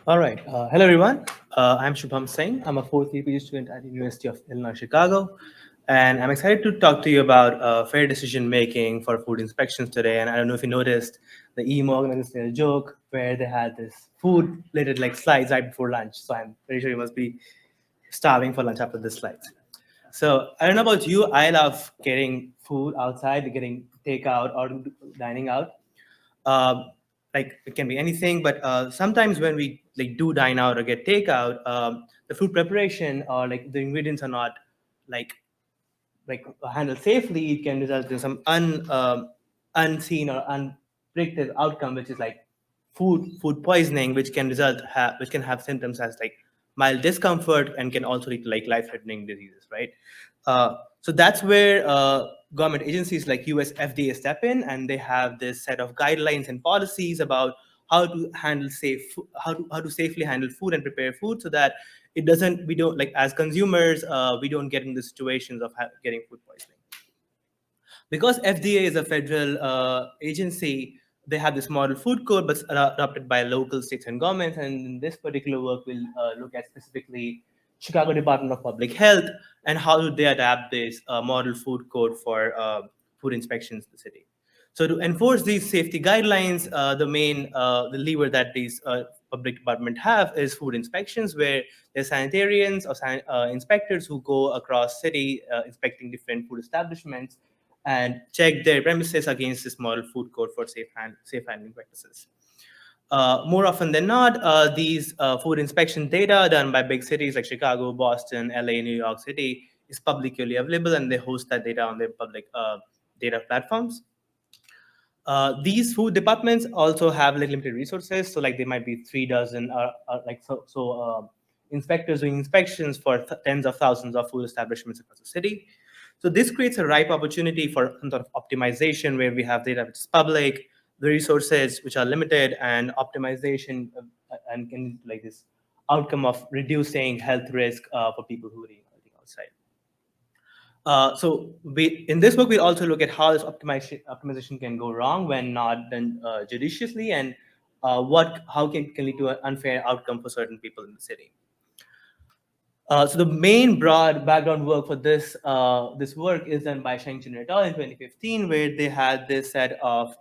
All right. Hello, everyone. I'm Shubham Singh. I'm a fourth year PhD student at the University of Illinois, Chicago. And I'm excited to talk to you about fair decision making for food inspections today. And I don't know if you noticed, the EAAMO organized a joke where they had this food related like slides right before lunch. So I'm pretty sure you must be starving for lunch after this slides. So I don't know about you. I love getting food outside, getting takeout or dining out. uh, like it can be anything, but sometimes when we like do dine out or get takeout, the food preparation or like the ingredients are not like like handled safely. It can result in some unseen or unpredicted outcome, which is like food poisoning, which can which can have symptoms as like mild discomfort and can also lead to like life threatening diseases, right? So that's where government agencies like US FDA step in, and they have this set of guidelines and policies about how to handle how to safely handle food and prepare food so that it doesn't we don't like as consumers we don't get in the situations of getting food poisoning. Because FDA is a federal agency, they have this model food code, but adopted by local states and governments. And in this particular work, we'll look at specifically Chicago Department of Public Health and how do they adapt this model food code for food inspections in the city. So to enforce these safety guidelines, the lever that these public department have is food inspections, where there's sanitarians or inspectors who go across city inspecting different food establishments and check their premises against this model food code for safe handling practices. More often than not, these food inspection data done by big cities like Chicago, Boston, LA, New York City is publicly available, and they host that data on their public data platforms. These food departments also have like limited resources, so like there might be 3 dozen inspectors doing inspections for tens of thousands of food establishments across the city. So this creates a ripe opportunity for some sort of optimization where we have data which is public, the resources which are limited, and optimization and can like this outcome of reducing health risk for people who are eating outside. So we in this book we also look at how this optimization can go wrong when not done judiciously, and what how can lead to an unfair outcome for certain people in the city. So the main broad background work for this work is done by Sheng et al. In 2015, where they had this set of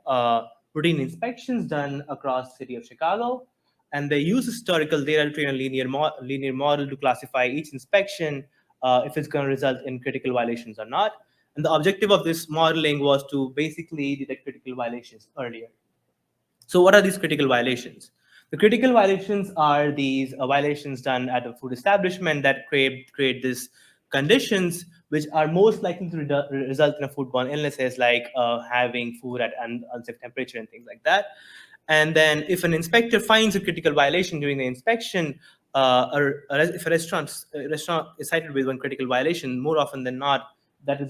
routine inspections done across the city of Chicago, and they use historical data to train a linear model to classify each inspection if it's going to result in critical violations or not. And the objective of this modeling was to basically detect critical violations earlier. So, what are these critical violations? The critical violations are these violations done at a food establishment that create these conditions which are most likely to result in a foodborne illnesses like having food at an unsafe temperature and things like that. And then, if an inspector finds a critical violation during the inspection, if a restaurant is cited with one critical violation, more often than not, that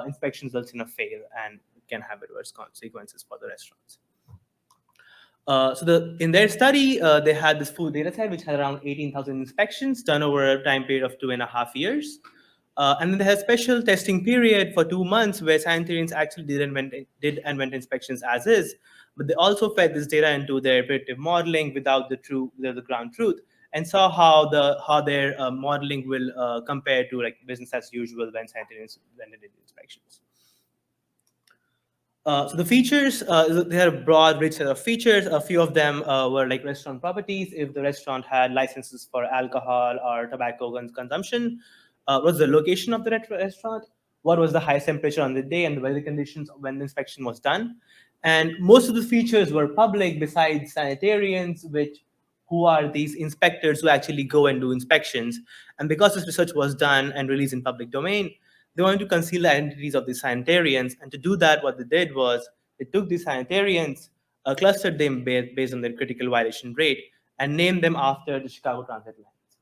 inspection results in a fail and can have adverse consequences for the restaurants. In their study, they had this food data set which had around 18,000 inspections done over a time period of 2.5 years. And then they had a special testing period for 2 months where sanitarians actually did invent inspections as is, but they also fed this data into their predictive modeling without the ground truth, and saw how their modeling will compare to like business as usual when they did inspections. So the features, they had a broad, rich set of features. A few of them were like restaurant properties. If the restaurant had licenses for alcohol or tobacco consumption, what's the location of the restaurant? What was the highest temperature on the day and the weather conditions when the inspection was done? And most of the features were public besides sanitarians, who are these inspectors who actually go and do inspections. And because this research was done and released in public domain, they wanted to conceal the identities of the sanitarians. And to do that, what they did was they took these sanitarians, clustered them based on their critical violation rate, and named them after the Chicago transit lines.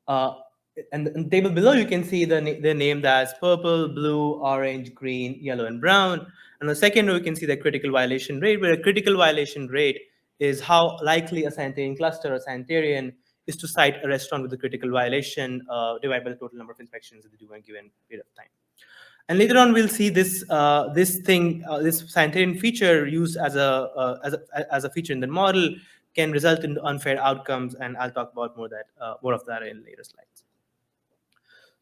Uh, and in the table below, you can see they're named as purple, blue, orange, green, yellow, and brown. And the second row, you can see the critical violation rate, where a critical violation rate is how likely a sanitarian cluster or sanitarian is to cite a restaurant with a critical violation divided by the total number of inspections that they do in a given period of time. And later on, we'll see this sanitarian feature used as a feature in the model can result in unfair outcomes, and I'll talk about more of that in later slides.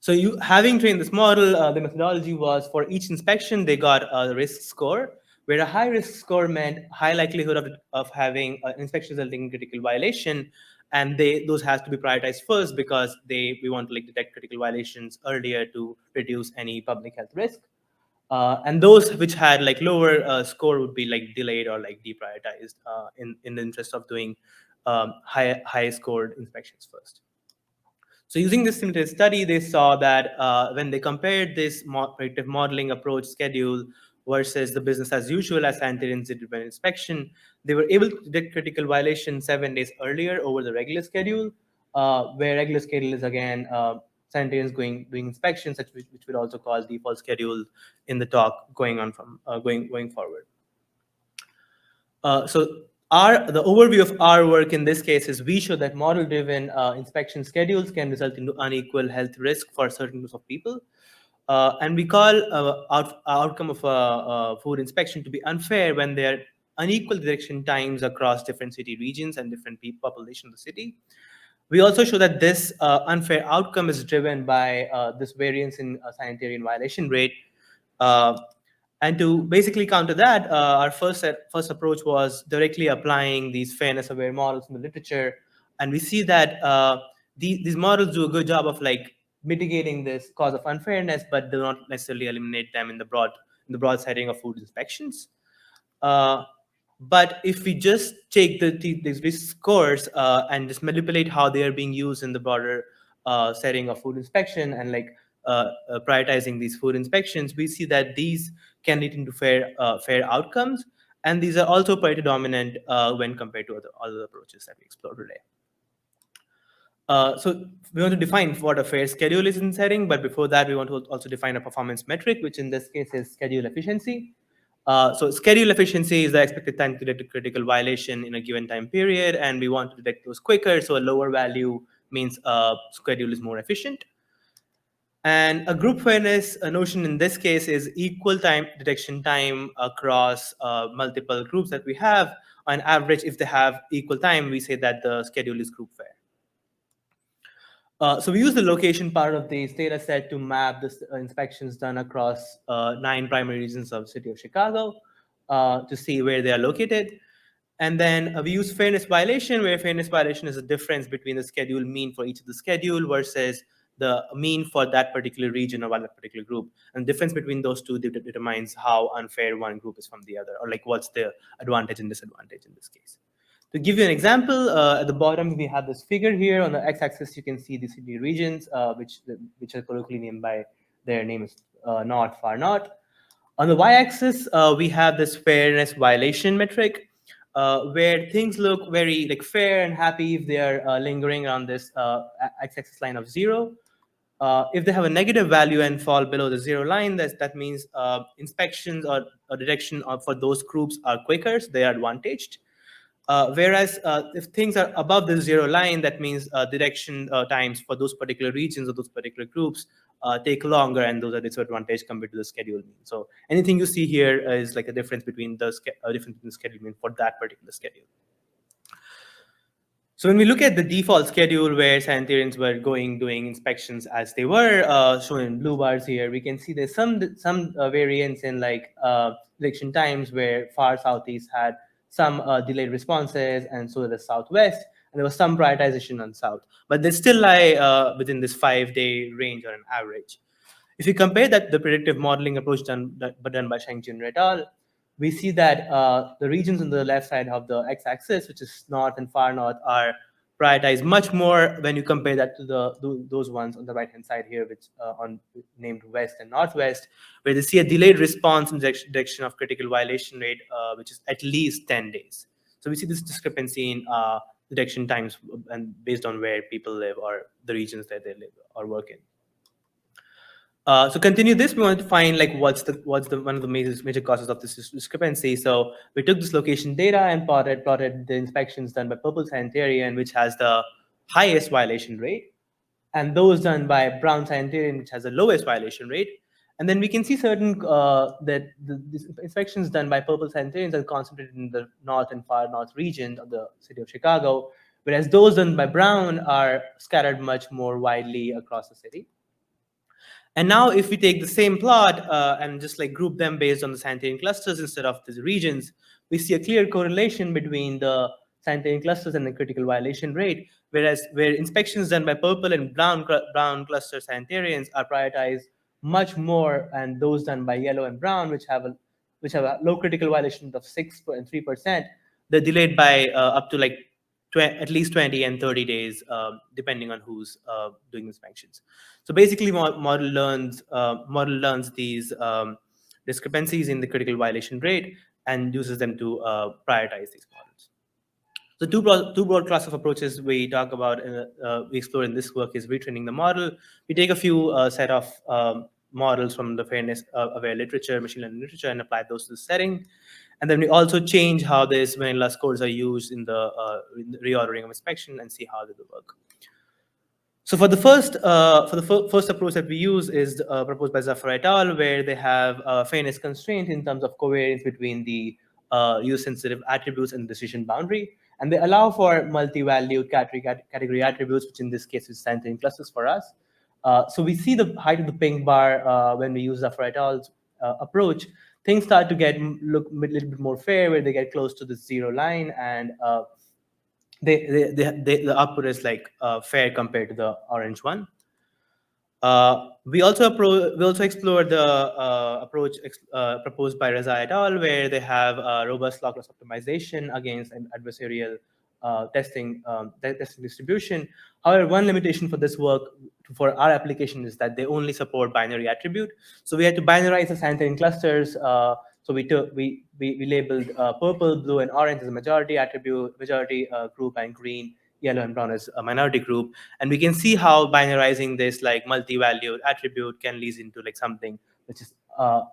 So you having trained this model, the methodology was for each inspection, they got a risk score, where a high risk score meant high likelihood of having an inspection resulting in critical violation. And those has to be prioritized first because we want to detect critical violations earlier to reduce any public health risk. And those which had lower score would be delayed or deprioritized in the interest of doing high scored inspections first. So using this simulated study, they saw that when they compared this predictive modeling approach schedule versus the business as usual as sanitarians did when inspection, they were able to detect critical violation 7 days earlier over the regular schedule, where regular schedule is again sanitarians doing inspections, which we'll also call default schedule in the talk going on from going forward. So the overview of our work in this case is we show that model-driven inspection schedules can result in unequal health risk for certain groups of people. And we call outcome of a food inspection to be unfair when there are unequal detection times across different city regions and different population of the city. We also show that this unfair outcome is driven by this variance in sanitarian violation rate. And to basically counter that, our first approach was directly applying these fairness-aware models in the literature, and we see that these models do a good job of mitigating this cause of unfairness, but do not necessarily eliminate them in the broad setting of food inspections. But if we just take these risk scores and just manipulate how they are being used in the broader setting of food inspection and prioritizing these food inspections, we see that these can lead into fair outcomes, and these are also Pareto dominant when compared to other approaches that we explored today. So we want to define what a fair schedule is in setting, but before that, we want to also define a performance metric, which in this case is schedule efficiency. So schedule efficiency is the expected time to detect a critical violation in a given time period, and we want to detect those quicker, so a lower value means schedule is more efficient. And a group fairness notion in this case is equal time detection time across multiple groups that we have. On average, if they have equal time, we say that the schedule is group fair. So we use the location part of this data set to map the inspections done across 9 primary regions of the city of Chicago to see where they are located. And then we use fairness violation, where fairness violation is a difference between the schedule mean for each of the schedule versus the mean for that particular region or that particular group. And the difference between those two determines how unfair one group is from the other, or what's the advantage and disadvantage in this case. To give you an example, at the bottom, we have this figure here. On the x-axis, you can see the city regions, which are colloquially named by their names, north, far north. On the y-axis, we have this fairness violation metric, where things look very fair and happy if they are lingering on this x-axis line of 0. If they have a negative value and fall below the 0 line, that means inspections or detection for those groups are quicker, so they are advantaged. Whereas if things are above the 0 line, that means detection times for those particular regions or those particular groups take longer, and those are disadvantaged compared to the schedule mean. So anything you see here is a difference between the schedule mean for that particular schedule. So when we look at the default schedule where sanitarians were doing inspections as they were shown in blue bars here, we can see there's some variance in detection times where far southeast had some delayed responses, and so the southwest, and there was some prioritization on south, but they still lie within this 5-day range on an average. If you compare that the predictive modeling approach done by Shang et al., we see that the regions on the left side of the x-axis, which is north and far north, are prioritized much more when you compare that to those ones on the right-hand side here, which named west and northwest, where they see a delayed response in detection of critical violation rate, which is at least 10 days. So we see this discrepancy in detection times and based on where people live or the regions that they live or work in. So continue this, we wanted to find what's one of the major causes of this discrepancy. So we took this location data and plotted the inspections done by purple sanitarian, which has the highest violation rate, and those done by brown sanitarian, which has the lowest violation rate. And then we can see certain that these inspections done by purple sanitarians are concentrated in the north and far north region of the city of Chicago, whereas those done by brown are scattered much more widely across the city. And now if we take the same plot and just like group them based on the sanitarian clusters instead of the regions, we see a clear correlation between the sanitarian clusters and the critical violation rate, whereas where inspections done by purple and brown cluster sanitarians are prioritized much more, and those done by yellow and brown, which have a low critical violation of 6 and 3%, they're delayed by up to like at least 20 and 30 days, depending on who's doing inspections. So basically, model learns these discrepancies in the critical violation rate and uses them to prioritize these models. So two broad class of approaches we talk about, we explore in this work is retraining the model. We take a few set of models from the fairness aware literature, machine learning literature, and apply those to the setting. And then we also change how these vanilla scores are used in the reordering of inspection and see how they work. So for the first approach that we use is proposed by Zafar et al., where they have a fairness constraint in terms of covariance between the use-sensitive attributes and decision boundary, and they allow for multi-valued category attributes, which in this case is sanitarian clusters for us. So we see the height of the pink bar when we use Zafar et al.'s approach. Things start to look a little bit more fair, where they get close to the zero line, and the output is like fair compared to the orange one. We also explore the approach proposed by Reza et al., where they have robust log-loss optimization against an adversarial testing distribution. However, one limitation for this work for our application is that they only support binary attribute. So we had to binarize the sanitarian clusters. So we labeled purple, blue, and orange as a majority attribute, majority group, and green, yellow, and brown as a minority group. And we can see how binarizing this like multi-valued attribute can lead into like something which is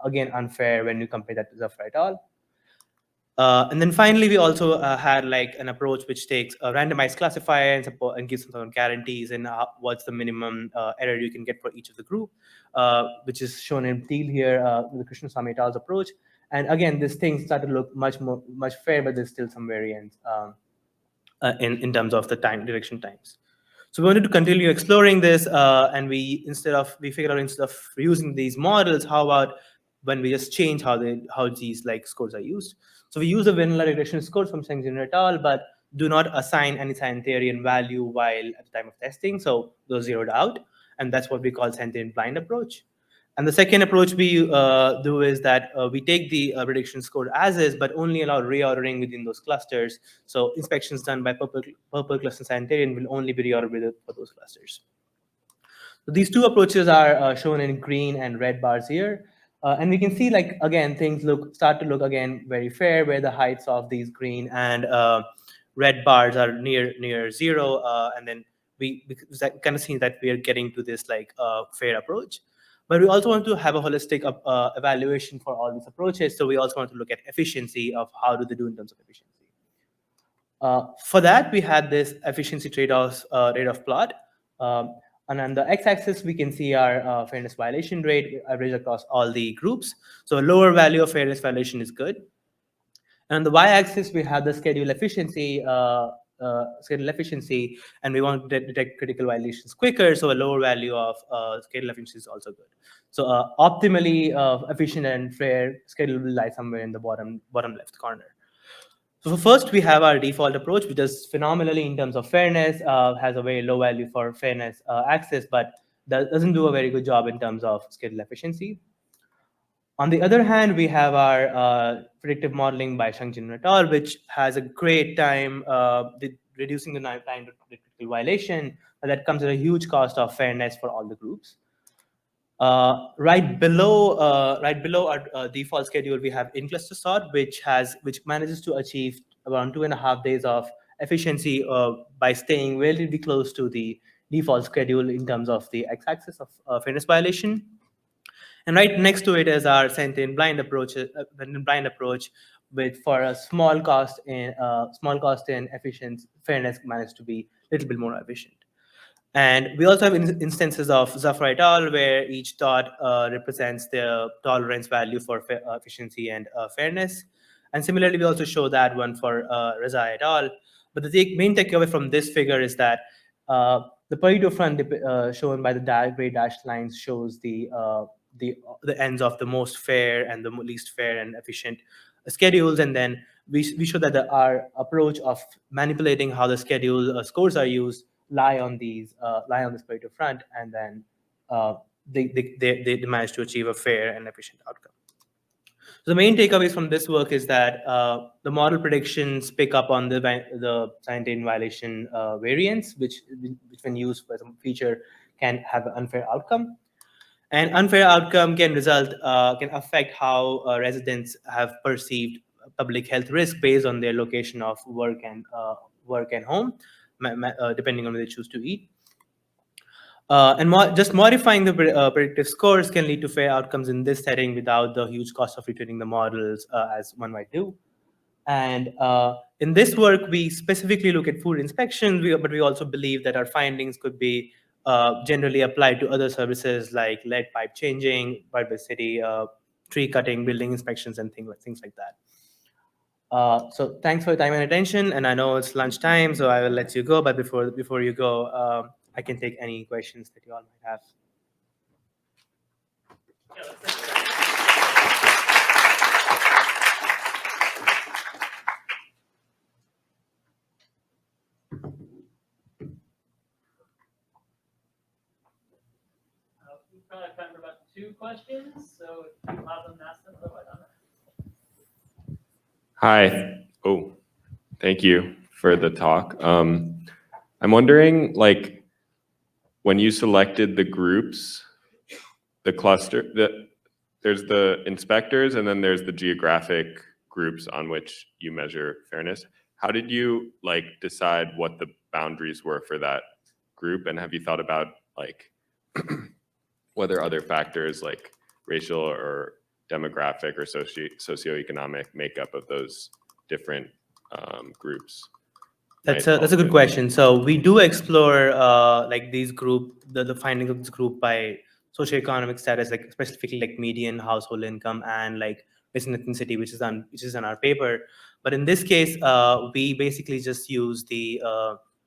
again unfair when you compare that to Zafar et al. And then finally, we also had like an approach which takes a randomized classifier and gives some sort of guarantees and what's the minimum error you can get for each of the group, which is shown in teal here with the Krishnaswamy et al.'s approach. And again, this thing started to look much fair, but there's still some variance in terms of the direction times. So we wanted to continue exploring this, and we figured out instead of using these models, how about when we just change how these like scores are used. So we use a vanilla regression score from Singh et al., but do not assign any sanitarian value while at the time of testing. So those zeroed out, and that's what we call sanitarian blind approach. And the second approach we do is that we take the prediction score as is, but only allow reordering within those clusters. So inspections done by purple cluster sanitarian will only be reordered for those clusters. So these two approaches are shown in green and red bars here. And we can see, like, again, things start to look again very fair, where the heights of these green and red bars are near zero. And then we kind of see that we are getting to this like fair approach. But we also want to have a holistic evaluation for all these approaches. So we also want to look at efficiency of how do they do in terms of efficiency. For that, we had this efficiency trade-off plot. And on the x-axis, we can see our fairness violation rate average across all the groups. So a lower value of fairness violation is good. And on the y-axis, we have the schedule efficiency, and we want to detect critical violations quicker. So a lower value of schedule efficiency is also good. So optimally efficient and fair schedule will lie somewhere in the bottom left corner. So first, we have our default approach, which does phenomenally in terms of fairness, has a very low value for fairness axis, but doesn't do a very good job in terms of schedule efficiency. On the other hand, we have our predictive modeling by Singh et al., which has a great time reducing the time to critical violation, but that comes at a huge cost of fairness for all the groups. Right below our default schedule, we have in-cluster sort, which manages to achieve around 2.5 days of efficiency by staying relatively close to the default schedule in terms of the x-axis of fairness violation. And right next to it is our sanitarian blind approach, which for a small cost in efficient fairness managed to be a little bit more efficient. And we also have instances of Zafar et al., where each dot represents the tolerance value for efficiency and fairness. And similarly, we also show that one for Raza et al. But the main takeaway from this figure is that the Pareto front shown by the gray dashed lines shows the ends of the most fair and the least fair and efficient schedules. And then we show that our approach of manipulating how the schedule scores are used lie on this Pareto front, and then they manage to achieve a fair and efficient outcome. So the main takeaways from this work is that the model predictions pick up on the sanitarian violation variance, which when used for some feature can have an unfair outcome. And unfair outcome can affect how residents have perceived public health risk based on their location of work and home, depending on where they choose to eat. Just modifying the predictive scores can lead to fair outcomes in this setting without the huge cost of retraining the models, as one might do. And in this work, we specifically look at food inspections, but we also believe that our findings could be generally applied to other services like lead pipe changing, by city, tree cutting, building inspections, and things like that. So thanks for your time and attention. And I know it's lunchtime, so I will let you go. But before you go, I can take any questions that you all might have. We probably have time for about 2 questions. So if you have them, ask them. Otherwise, Hi. Oh, thank you for the talk. I'm wondering, like, when you selected the groups, the cluster, there's the inspectors and then there's the geographic groups on which you measure fairness. How did you decide what the boundaries were for that group? And have you thought about whether other factors like racial or demographic or socioeconomic makeup of those different groups? That's a good question. So we do explore the findings of this group by socioeconomic status, like specifically like median household income and like race and ethnicity, which is on our paper. But in this case, we basically just use the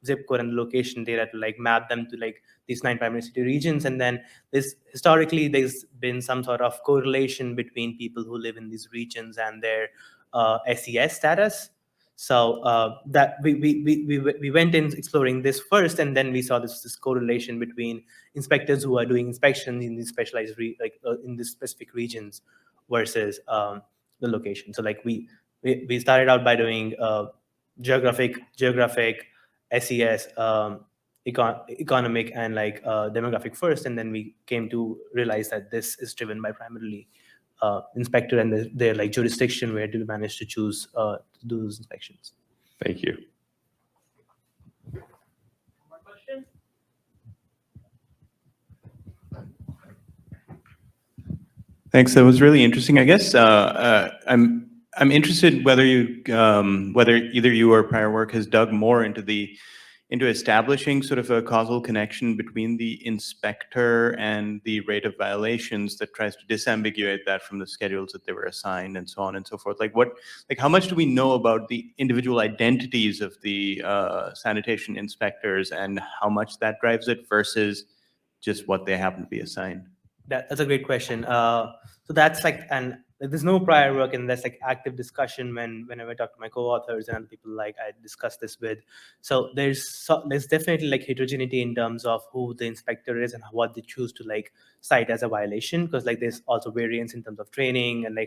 zip code and the location data to map them to these 9 primary city regions, and then historically there's been some sort of correlation between people who live in these regions and their SES status. So that we went in exploring this first, and then we saw this correlation between inspectors who are doing inspections in these specialized in these specific regions versus the location. So we started out by doing geographic, SES, economic, and demographic first, and then we came to realize that this is driven by primarily inspector and their jurisdiction where to manage to choose to do those inspections. Thank you. One more question? Thanks. That was really interesting. I guess I'm interested whether either you or prior work has dug more into establishing sort of a causal connection between the inspector and the rate of violations that tries to disambiguate that from the schedules that they were assigned and so on and so forth. How much do we know about the individual identities of the sanitation inspectors and how much that drives it versus just what they happen to be assigned? That's a great question. So that's there's no prior work, and there's active discussion whenever I talk to my co-authors and other people I discuss this with. So there's definitely heterogeneity in terms of who the inspector is and what they choose to cite as a violation, because there's also variance in terms of training and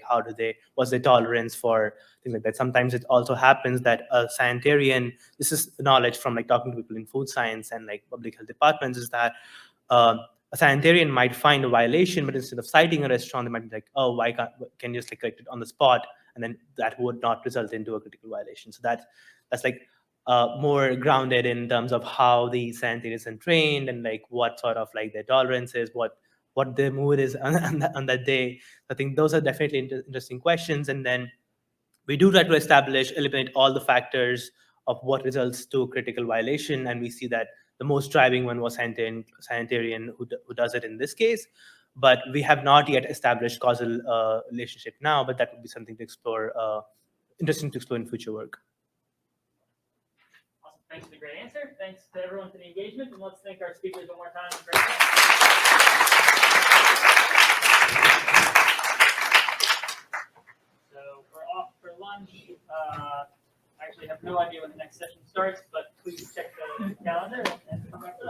what's their tolerance for things like that. Sometimes it also happens that a sanitarian, this is knowledge from talking to people in food science and public health departments, is that a sanitarian might find a violation, but instead of citing a restaurant, they might be oh, why can you just correct it on the spot? And then that would not result into a critical violation. So that's more grounded in terms of how the sanitarians are trained and what sort of their tolerance is, what their mood is on that day. I think those are definitely interesting questions. And then we do try to eliminate all the factors of what results to critical violation, and we see that The most driving one was sanitarian, who does it in this case. But we have not yet established causal relationship now, but that would be something to explore, interesting to explore in future work. Awesome. Thanks for the great answer. Thanks to everyone for the engagement, and let's thank our speakers one more time. Great. So we're off for lunch. I actually have no idea when the next session starts, but please check the calendar and come back to that.